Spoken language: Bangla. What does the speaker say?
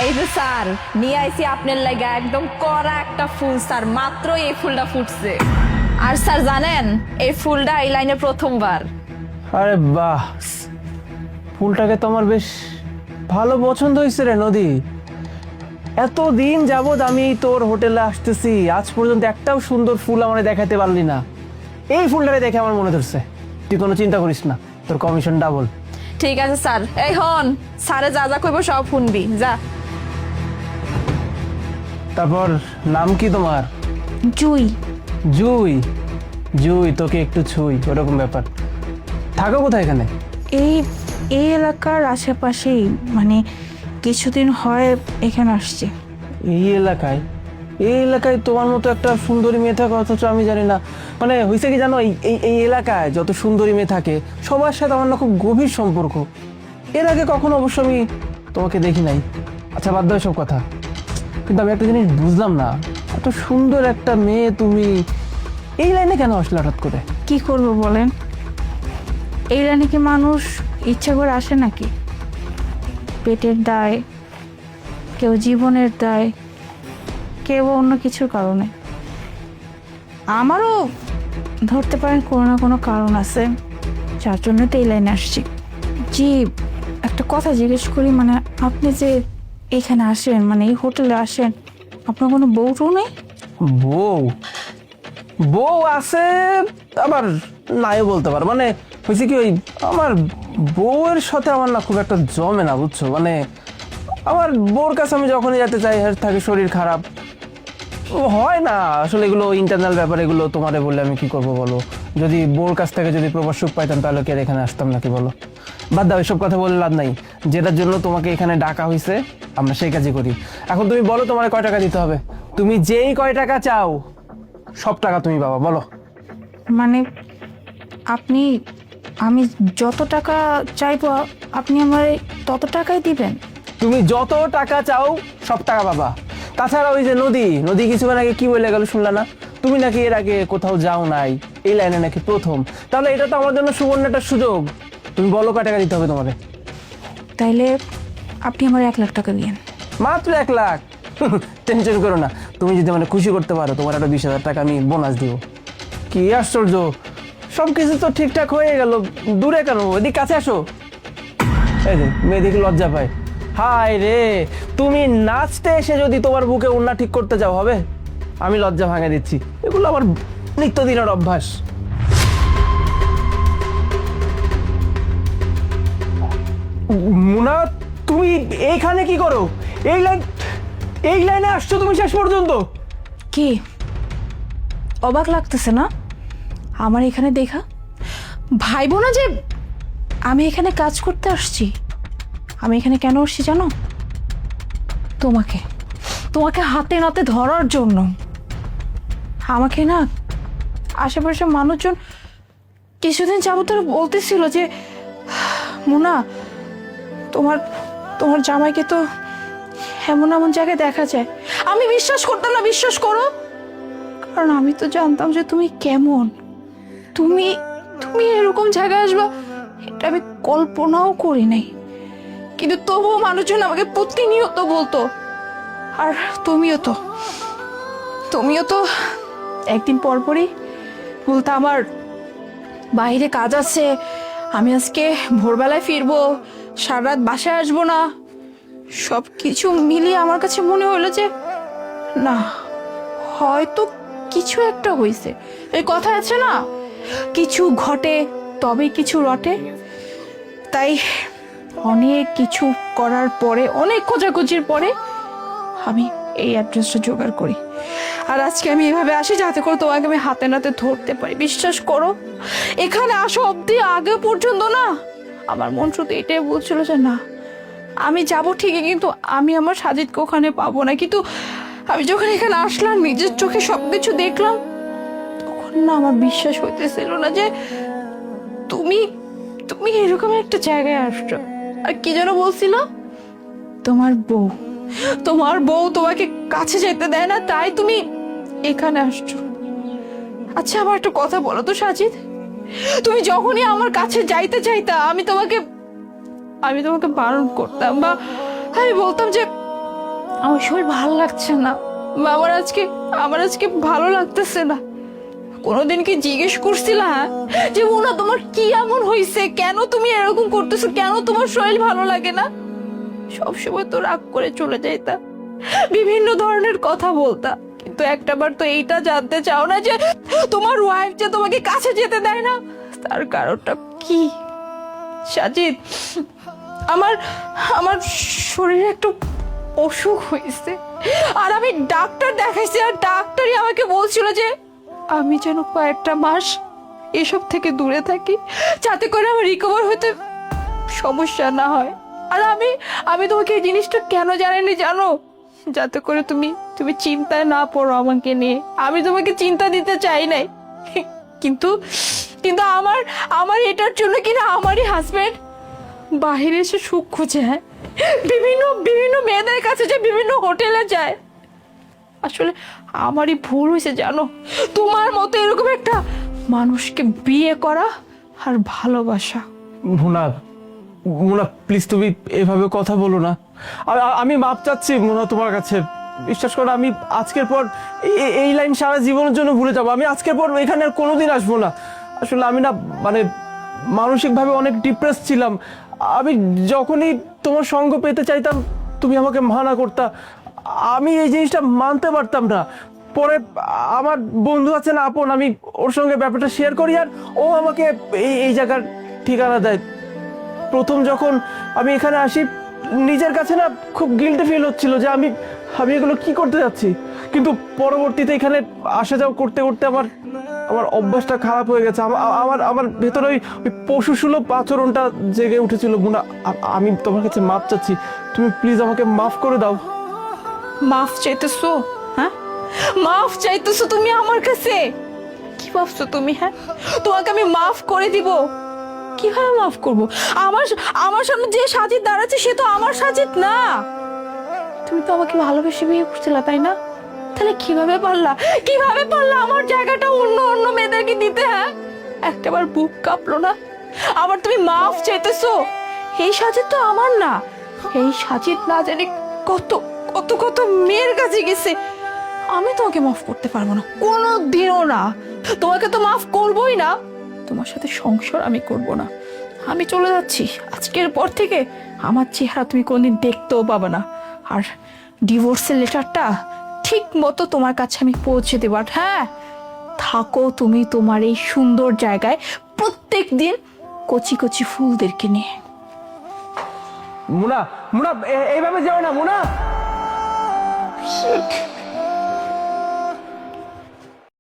এই যে স্যার নিয়ে আইছি আপনার লাগা একদম কড়া একটা ফুল স্যার, মাত্র এই ফুলটা ফুটছে। আর স্যার জানেন এই ফুলটা এই লাইনে প্রথমবার। আরে বাহ, ফুলটাকে তো আমার বেশ ভালো পছন্দ হয়েছে রে নদী। এতদিন যাবৎ আমি তোর হোটেলে আসতেছি, আজ পর্যন্ত একটাও সুন্দর ফুল আমার দেখাতে পারলি না। এই ফুলটাকে দেখে আমার মনে ধরছে। তুই কোনো চিন্তা করিস না, তোর কমিশন ডাবল। ঠিক আছে স্যার। এই হন, স্যারে যা যা কইব সব শুনবি যা। তারপর নাম কি তোমার? জুই। জুই? জুই তোকে একটু ছুই ওরকম ব্যাপার। থাকো কোথায় এখানে? এই এই এলাকার আশেপাশেই, মানে কিছুদিন হয় এখানে আসছি। এই এলাকায়? এই এলাকায় তোমার মতো একটা সুন্দরী মেয়ে থাকে অথচ আমি জানি না। মানে হয়েছে কি জানো, এই এই এলাকায় যত সুন্দরী মেয়ে থাকে সবার সাথে আমার না খুব গভীর সম্পর্ক। এর আগে কখনো অবশ্য আমি তোমাকে দেখি নাই। আচ্ছা বাদ দাও সব কথা, কিন্তু আমি একটা জিনিস বুঝলাম না, এত সুন্দর একটা মেয়ে তুমি এই লাইনে কেন আসলে হঠাৎ করে? কি করব বলেন, এই লাইনে কি মানুষ ইচ্ছা করে আসে নাকি? পেটের দায়, কেউ জীবনের দায়, কেউ অন্য কিছুর কারণে। আমারও ধরতে পারেন কোনো না কোনো কারণ আছে, যার জন্য তো এই লাইনে আসছি। জি, একটা কথা জিজ্ঞেস করি, মানে আপনি যে এখানে আসেন, মানে এই হোটেলে আসেন, আপনার কোনো বউ টউ নেই? বউ? বউ আছে, আবার নাইও বলতে পারো। মানে হয়েছে কি, ওই আমার বউয়ের সাথে আমার না খুব একটা জমে না, বুঝছো? মানে আমার বউর কাছে আমি যখনই যেতে চাই থাকে শরীর খারাপ হয় না। আসলে এগুলো ইন্টারনাল ব্যাপার, এগুলো তোমারে বললে আমি কি করবো বলো? যদি বউর কাছ থেকে যদি প্রপার সুখ পাইতাম তাহলে কি আর এখানে আসতাম নাকি বলো? বাদ দাও, এসব কথা বলে লাভ নাই। যেটার জন্য তোমাকে এখানে ডাকা হয়েছে আমরা সেই কাজই করি। এখন তুমি বলো তোমার কয় টাকা দিতে হবে? তুমি যেই কয় টাকা চাও সব টাকা তুমি পাবা, বলো। মানে আপনি, আমি যত টাকা চাইবো আপনি আমার তত টাকাই দিবেন? তুমি যত টাকা চাও সব টাকা পাবা। তাছাড়া ওই যে নদী, নদী কিছুক্ষণ আগে কি বলে গেল শুনলা না? তুমি নাকি এর আগে কোথাও যাও নাই, এই লাইনে নাকি প্রথম। তাহলে এটা তো আমার জন্য সুবর্ণ একটা সুযোগ। তুমি বলো কয় টাকা দিতে হবে তোমারে? তাইলে আপনি আমার 1,00,000 টাকা দিয়েন। মাত্র 1,00,000? টেনশন করো না, তুমি যদি মানে খুশি করতে পারো তোমার একটা 20,000 টাকা আমি বোনাস দিব। কি আশ্চর্য, সব কিছু তো ঠিকঠাক হয়ে গেল, দূরে কেন? এদিক কাছে আসো। এই যে মেয়ে দেখে লজ্জা পায়। হায় রে, তুমি নাচতে এসে যদি তোমার বুকে ওড়না ঠিক করতে যাও হবে? আমি লজ্জা ভাঙে দিচ্ছি, এগুলো আমার নিত্যদিনের অভ্যাস। মুনা, তুমি এইখানে কি করো? এই লাইনে আসছো তুমি শেষ পর্যন্ত? কি অবাক লাগতেছে না আমার এখানে দেখা? ভাইবো না যে আমি এখানে কাজ করতে আসছি। আমি এখানে কেন আসছি জানো? তোমাকে তোমাকে হাতে নাতে ধরার জন্য। আমাকে না আশেপাশের মানুষজন কিছুদিন যাবত ধরে বলতেছিল যে মুনা, তোমার তোমার জামাইকে তো এমন এমন জায়গায় দেখা যায়। আমি বিশ্বাস করতাম না, বিশ্বাস করো, কারণ আমি তো জানতাম যে তুমি কেমন। তুমি তুমি এরকম জায়গায় আসবা এটা আমি কল্পনাও করি নাই। কিন্তু তবুও মানুষজন আমাকে প্রতিনিয়ত বলতো। আর তুমিও তো একদিন পর পরই বলতো আমার বাইরে কাজ আছে, আমি আজকে ভোরবেলায় ফিরবো, সারা রাত বাসায় আসবো না। সব কিছু মিলিয়ে আমার কাছে মনে হলো যে না, হয়তো কিছু একটা হয়েছে। এই কথা আছে না, কিছু ঘটে তবে কিছু রটে। তাই অনেক কিছু করার পরে, অনেক খোঁজাখুঁজির পরে আমি এই অ্যাড্রেসটা জোগাড় করি। আর আজকে আমি এভাবে আসি যাতে করে তোমাকে আমি হাতে নাতে ধরতে পারি। বিশ্বাস করো, এখানে আসা অব্দি আগে পর্যন্ত না আমার মন শুধু এটাই বলছিল যে না, আমি যাব ঠিকই, কিন্তু আমি আমার সাজিদকে ওখানে পাবো না। কিন্তু আমি যখন এখানে আসলাম, নিজের চোখে সবকিছু দেখলাম, তখন না আমার বিশ্বাস হইতেছিল না যে তুমি তুমি এরকম একটা জায়গায় আসছো। আর কি যেন বলছিল, তোমার বউ তোমাকে কাছে যেতে দেয় না, তাই তুমি এখানে আসছো। আচ্ছা আমার একটা কথা বলো তো সাজিদ, তুমি যখনই আমার কাছে যাইতে চাইতা আমি তোমাকে বারণ করতাম, বা আমি বলতাম যে আমার শরীর ভালো লাগছে না। আমার আজকে ভালো লাগতেছে না। কোনোদিন কি জিজ্ঞেস করছিলা যে মুনা তোমার কি এমন হয়েছে, কেন তুমি এরকম করতেছো, কেন তোমার শরীর ভালো লাগে না? সবসময় তো রাগ করে চলে যাইতা, বিভিন্ন ধরনের কথা বলতা, কিন্তু একটাবার তো এইটা জানতে চাও না যে তোমার ওয়াইফ যে তোমাকে কাছে যেতে দেয় না, তার কারণটা কি? সাজিদ, আমার আমার শরীরে একটু অসুখ হয়েছে, আর আমি ডাক্তার দেখাইছি, আর ডাক্তারই আমাকে বলছিল যে আমি যেন কয়েকটা মাস এসব থেকে দূরে থাকি, যাতে করে আমার রিকভার হতে সমস্যা না হয়। আর আমি তোমাকে এই জিনিসটা কেন জানাইনি জানো? যাতে করে তুমি চিন্তায় না পড়ো আমাকে নিয়ে। আমি তোমাকে চিন্তা দিতে চাই নাই, কিন্তু কিন্তু আমার এটার জন্য কিনা আমারই হাজবেন্ড বাহিরে এসে সুখ খুঁজে, হ্যাঁ, বিভিন্ন মেয়েদের কাছে যে বিভিন্ন হোটেলে যায়। আসলে আমারই ভুল হয়েছে জানো, তোমার মতো এরকম একটা মানুষকে বিয়ে করা আর ভালোবাসা। মুনা, মুনা প্লিজ তুমি এভাবে কথা বলো না। আমি মাপ চাচ্ছি মুনা তোমার কাছে। বিশ্বাস করো, আমি আজকের পর এই লাইন সারা জীবনের জন্য ভুলে যাবো। আমি আজকের পর এখানে আর কোনোদিন আসবো না। আসলে আমি না মানে মানসিকভাবে অনেক ডিপ্রেস ছিলাম। আমি যখনই তোমার সঙ্গ পেতে চাইতাম তুমি আমাকে মানা করতা। আমি এই জিনিসটা মানতে পারতাম না। পরে আমার বন্ধু আছে না আপন, আমি ওর সঙ্গে ব্যাপারটা শেয়ার করি, আর ও আমাকে এই জায়গার ঠিকানা দেয়। প্রথম যখন আমি এখানে আসি নিজের কাছে না খুব গিল্টি ফিল হচ্ছিল যে আমি এগুলো কি করতে যাচ্ছি, কিন্তু পরবর্তীতে এখানে আসা যাওয়া করতে করতে আমার অভ্যাসটা খারাপ হয়ে গেছে। আমার ভেতরে ওই পশুসুলভ আচরণটা জেগে উঠেছিল। মুনা, আমি তোমার কাছে মাপ চাচ্ছি, তুমি প্লিজ আমাকে মাফ করে দাও। মাফ চাইতেছো? হ্যাঁ, মাফ চাইতেছো তুমি আমার কাছে? কি ভাবছো তুমি? হ্যাঁ, তোমাকে আমি মাফ করে দিব? কিভাবে মাফ করব? আমার সামনে যে সাজিদ দাঁড়াচ্ছে সে তো আমার সাজিদ না। তুমি তো আমাকে ভালোবেসে বিয়ে করছিলা, তাই না? তাহলে কিভাবে পারলা আমার জায়গাটা অন্য মেয়েদেরকে দিতে? হ্যাঁ, একটাবার বুক কাঁপলো না? আবার তুমি মাফ চাইতেছো? এই সাজিদ তো আমার না। এই সাজিদ না জানি কত কত কত মেয়ের কাছে গেছে। আমি তোমাকে মাফ করতে পারবো না, কোনো দিনও না। তোমাকে তো মাফ করবোই না, তোমার সাথে সংসার আমি করব না। আমি চলে যাচ্ছি। আজকের পর থেকে আমার চেহারা তুমি কোনদিন দেখতেও পাবে না। আর ডিভোর্সের লেটারটা ঠিক মতো তোমার কাছে আমি পৌঁছে দেব। আর হ্যাঁ, থাকো তুমি তোমার এই সুন্দর জায়গায় প্রত্যেক দিন কচি কচি ফুলদেরকে নিয়ে। মুনা, মুনা এইভাবে যাও না মুনা।